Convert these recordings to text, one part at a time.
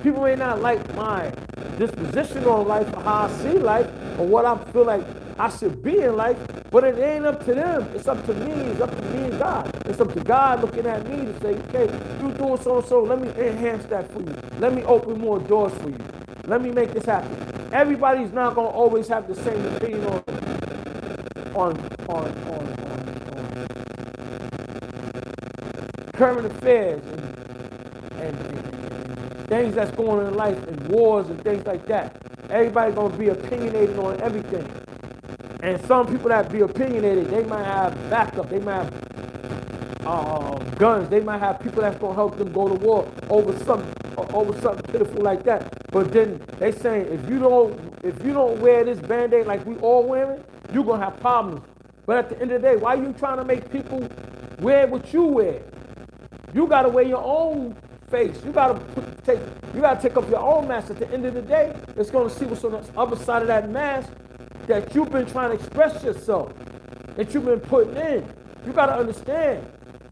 People may not like my disposition on life or how I see life or what I feel like I should be in life, but it ain't up to them. It's up to me. It's up to me and God. It's up to God looking at me to say, okay, you doing so and so. Let me enhance that for you. Let me open more doors for you. Let me make this happen. Everybody's not gonna always have the same opinion on current affairs and things that's going on in life and wars and things like that. Everybody's gonna be opinionated on everything. And some people that be opinionated, they might have backup, they might have guns, they might have people that's gonna help them go to war over something pitiful like that. But then they saying if you don't wear this band-aid like we all wearing, you're gonna have problems. But at the end of the day, why are you trying to make people wear what you wear? You gotta wear your own face. You gotta take up your own mask. At the end of the day, it's gonna see what's on the other side of that mask that you've been trying to express yourself, that you've been putting in. You gotta understand,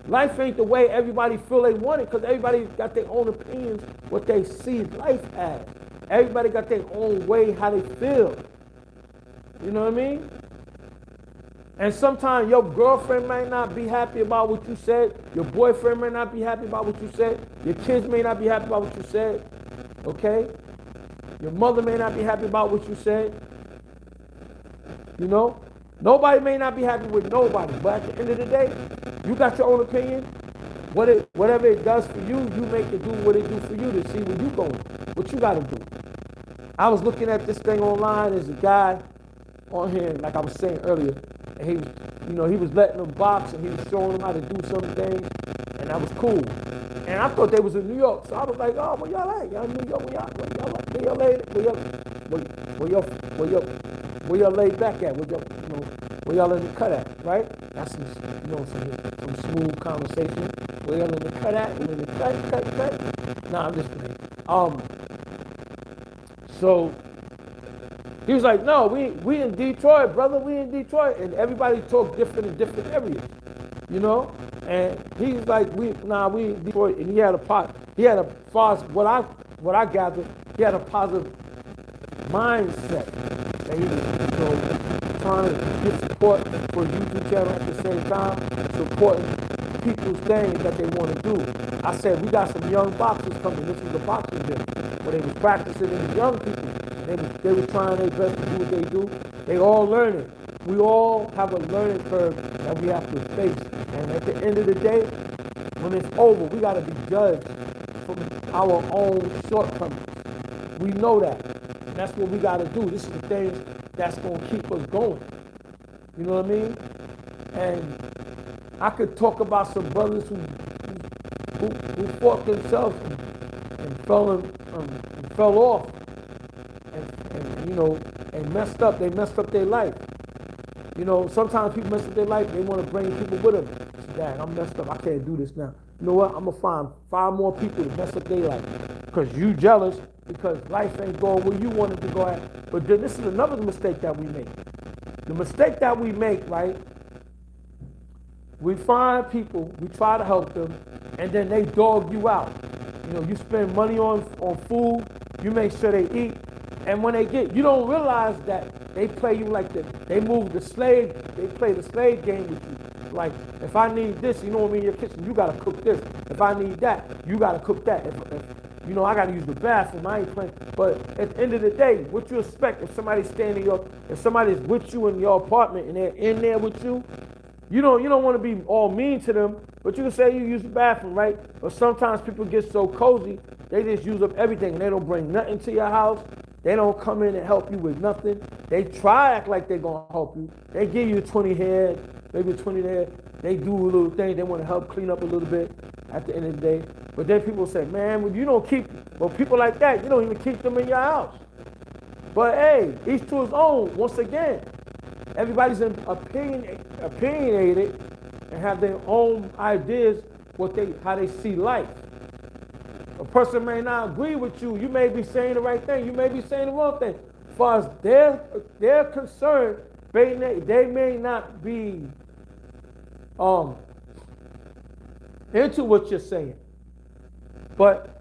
life ain't the way everybody feel they want it, because everybody got their own opinions, what they see life as. Everybody got their own way how they feel. You know what I mean? And sometimes your girlfriend might not be happy about what you said. Your boyfriend may not be happy about what you said. Your kids may not be happy about what you said. Okay? Your mother may not be happy about what you said. You know? Nobody may not be happy with nobody. But at the end of the day, you got your own opinion. Whatever it does for you, you make it do what it do for you to see where you going. What you got to do. I was looking at this thing online. There's a guy on here, like I was saying earlier, and he was letting them box, and he was showing them how to do some things, and that was cool. And I thought they was in New York, so I was like, oh, where y'all at? Y'all in New York? Where y'all laid back at? Where y'all in the cut at? Right? That's some smooth conversation. Where y'all in the cut at? You in the cut? Nah, I'm just playing. So he was like, no, we in Detroit, brother. We in Detroit. And everybody talk different in different areas, you know? And he's like, we in Detroit. And he had what I gathered, he had a positive mindset. That he was, trying to get support for a YouTube channel at the same time, supporting people's things that they want to do. I said, we got some young boxers coming. This is a boxing gym where they was practicing in the young people. They was trying their best to do what they do. They all learning. We all have a learning curve that we have to face. And at the end of the day, when it's over, we got to be judged from our own shortcomings. We know that. And that's what we got to do. This is the things that's going to keep us going. You know what I mean? And I could talk about some brothers who fought themselves and fell off. And messed up. They messed up their life. You know, sometimes people mess up their life. They want to bring people with them. Dad, I'm messed up. I can't do this now. You know what? I'm going to find 5 more people to mess up their life. Because you jealous because life ain't going where you wanted to go at. But then this is another mistake that we make. The mistake that we make, right? We find people, we try to help them, and then they dog you out. You know, you spend money on food, you make sure they eat, and when they get, you don't realize that they play you like they play the slave game with you. Like, if I need this, you know what I mean, in your kitchen, you gotta cook this. If I need that, you gotta cook that. If I gotta use the bathroom, I ain't playing. But at the end of the day, what you expect if somebody's if somebody's with you in your apartment and they're in there with you, you don't want to be all mean to them, but you can say you use the bathroom, right? But sometimes people get so cozy, they just use up everything and they don't bring nothing to your house. They don't come in and help you with nothing. They try to act like they're going to help you. They give you 20 here, maybe 20 there. They do a little thing. They want to help clean up a little bit at the end of the day. But then people say, man, when you don't keep, well, people like that, you don't even keep them in your house. But hey, each to his own. Once again, everybody's opinionated and have their own ideas how they see life. A person may not agree with you. You may be saying the right thing. You may be saying the wrong thing. As far as they're concerned, they may not be into what you're saying. But